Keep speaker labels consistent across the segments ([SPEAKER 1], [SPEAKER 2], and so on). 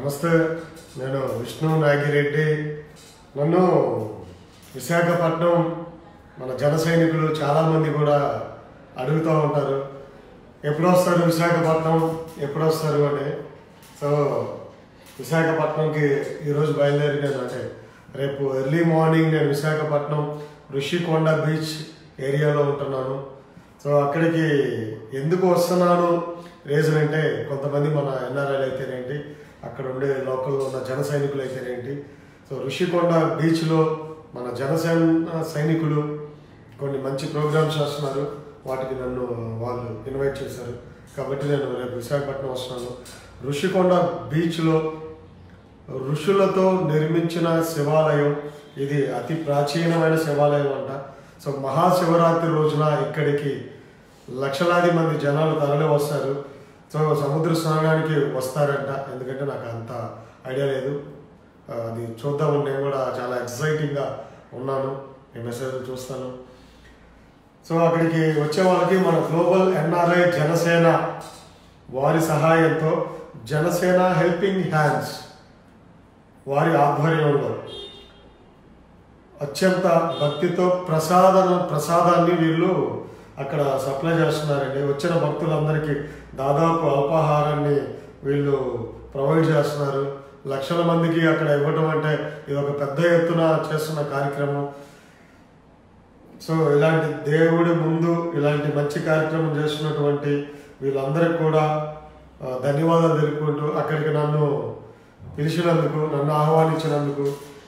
[SPEAKER 1] నమస్తే, నేను విష్ణు నాగిరెడ్డి. నన్ను విశాఖపట్నం మన జన సైనికులు చాలామంది కూడా అడుగుతూ ఉంటారు, ఎప్పుడు వస్తారు విశాఖపట్నం, ఎప్పుడు వస్తారు అని. సో విశాఖపట్నంకి ఈరోజు బయలుదేరి నేను అంటే రేపు ఎర్లీ మార్నింగ్ నేను విశాఖపట్నం ఋషికొండ బీచ్ ఏరియాలో ఉంటున్నాను. సో అక్కడికి ఎందుకు వస్తున్నాను రీజన్ అంటే, కొంతమంది మన ఎన్ఆర్ఐలు అయితేనేంటి, అక్కడ ఉండే లోకల్లో ఉన్న జన సైనికులు అయితేనేంటి, సో ఋషికొండ బీచ్లో మన సైనికులు కొన్ని మంచి ప్రోగ్రామ్స్ చేస్తున్నారు. వాటికి నన్ను వాళ్ళు ఇన్వైట్ చేశారు కాబట్టి నేను రేపు విశాఖపట్నం వస్తున్నాను. ఋషికొండ బీచ్లో ఋషులతో నిర్మించిన శివాలయం, ఇది అతి ప్రాచీనమైన శివాలయం అంట. సో మహాశివరాత్రి రోజున ఇక్కడికి లక్షలాది మంది జనాలు తరలి వస్తారు. సో సముద్ర స్నానానికి వస్తారంట, ఎందుకంటే నాకు అంత ఐడియా లేదు. అది చూద్దామని నేను కూడా చాలా ఎక్సైటింగ్గా ఉన్నాను. ఈ మెసేజ్ చూస్తాను. సో అక్కడికి వచ్చే వాళ్ళకి మన గ్లోబల్ ఎన్ఆర్ఐ జనసేన వారి సహాయంతో జనసేన హెల్పింగ్ హ్యాండ్స్ వారి ఆధ్వర్యంలో అత్యంత భక్తితో ప్రసాదాన్ని వీళ్ళు అక్కడ సప్లై చేస్తున్నారండి. వచ్చిన భక్తులందరికీ దాదాపు అల్పాహారాన్ని వీళ్ళు ప్రొవైడ్ చేస్తున్నారు. లక్షల మందికి అక్కడ ఇవ్వటం అంటే ఇది ఒక పెద్ద ఎత్తున చేస్తున్న కార్యక్రమం. సో ఇలాంటి దేవుడి ముందు ఇలాంటి మంచి కార్యక్రమం చేస్తున్నటువంటి వీళ్ళందరికీ కూడా ధన్యవాదాలు తెలుపుకుంటూ, అక్కడికి నన్ను పిలిచినందుకు, నన్ను ఆహ్వానించినందుకు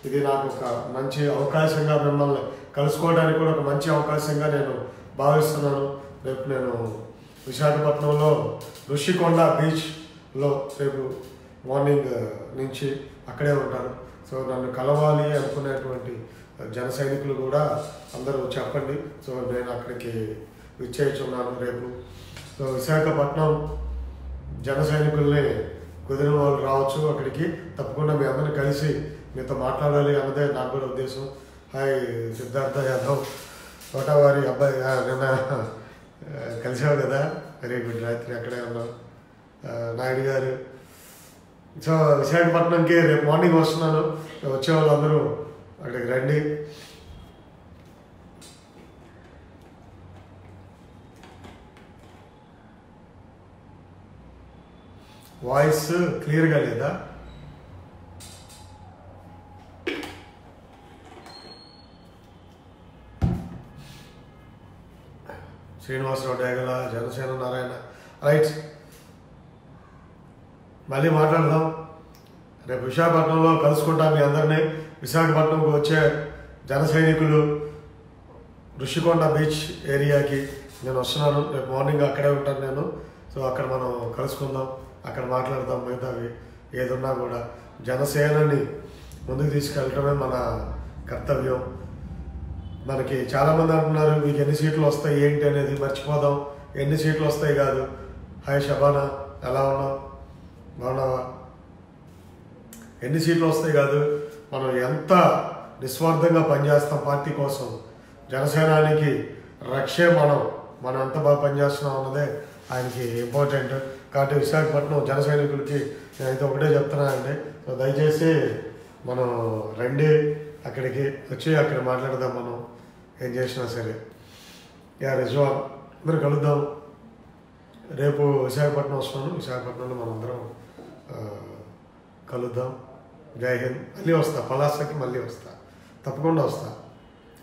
[SPEAKER 1] ఇది నాకు ఒక మంచి అవకాశంగా, మిమ్మల్ని కలుసుకోవడానికి కూడా ఒక మంచి అవకాశంగా నేను భావిస్తున్నాను. రేపు నేను విశాఖపట్నంలో ఋషికొండ బీచ్లో రేపు మార్నింగ్ నుంచి అక్కడే ఉంటాను. సో నన్ను కలవాలి అనుకునేటువంటి జన సైనికులు కూడా అందరూ చెప్పండి. సో నేను అక్కడికి విచ్చేస్తున్నాను రేపు. సో విశాఖపట్నం జన సైనికుల్ని కుదిరిన వాళ్ళు రావచ్చు అక్కడికి. తప్పకుండా మీ అందరిని కలిసి మీతో మాట్లాడాలి అన్నదే నాకు కూడా ఉద్దేశం. హాయ్ సిద్ధార్థ యాదవ్, తోటవారి అబ్బాయి, నిన్న కలిసావు కదా, వెరీ గుడ్. రాత్రి అక్కడే ఉన్నాం. నాయుడు గారు. సో విశాఖపట్నంకి రేపు మార్నింగ్ వస్తున్నాను. వచ్చే వాళ్ళందరూ అక్కడికి రండి. వాయిస్ క్లియర్గా లేదా? శ్రీనివాసరావు డేగల, జనసేన నారాయణ. రైట్, మళ్ళీ మాట్లాడదాం. రేపు విశాఖపట్నంలో కలుసుకుంటాం మీ అందరినీ. విశాఖపట్నంకు వచ్చే జన సైనికులు ఋషికొండ బీచ్ ఏరియాకి నేను వస్తున్నాను. రేపు మార్నింగ్ అక్కడే ఉంటాను నేను. సో అక్కడ మనం కలుసుకుందాం, అక్కడ మాట్లాడదాం. మిగతావి ఏదున్నా కూడా జనసేనని ముందుకు తీసుకెళ్ళటమే మన కర్తవ్యం. మనకి చాలామంది అంటున్నారు, మీకు ఎన్ని సీట్లు వస్తాయి ఏంటి అనేది. మర్చిపోదాం, ఎన్ని సీట్లు వస్తాయి కాదు. హాయ్ శబానా, ఎలా ఉన్నావు, బాగున్నావా? ఎన్ని సీట్లు వస్తాయి కాదు, మనం ఎంత నిస్వార్థంగా పనిచేస్తాం పార్టీ కోసం. జనసేనానికి రక్షే మనం ఎంత బాగా పనిచేస్తున్నాం అన్నదే ఆయనకి ఇంపార్టెంట్. కాబట్టి విశాఖపట్నం జన సైనికులకి నేనైతే ఒకటే చెప్తున్నానండి. సో దయచేసి మనం రండి, అక్కడికి వచ్చి అక్కడ మాట్లాడదాం. మనం ఏం చేసినా సరే. రిజ్వాన్, అందరూ కలుద్దాం. రేపు విశాఖపట్నం వస్తున్నాను. విశాఖపట్నంలో మనందరం కలుద్దాం. జై హింద్. మళ్ళీ వస్తా, పలాసకి మళ్ళీ వస్తా, తప్పకుండా వస్తా.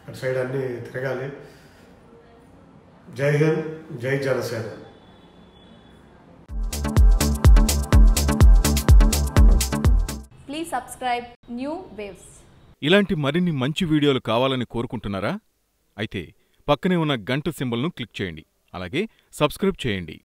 [SPEAKER 1] అటు సైడ్ అన్నీ తిరగాలి. జై హింద్, జై Janasena.
[SPEAKER 2] Please subscribe new waves.
[SPEAKER 3] ఇలాంటి మరిన్ని మంచి వీడియోలు కావాలని కోరుకుంటున్నారా? అయితే పక్కనే ఉన్న గంట సింబల్ను క్లిక్ చేయండి. అలాగే సబ్స్క్రైబ్ చేయండి.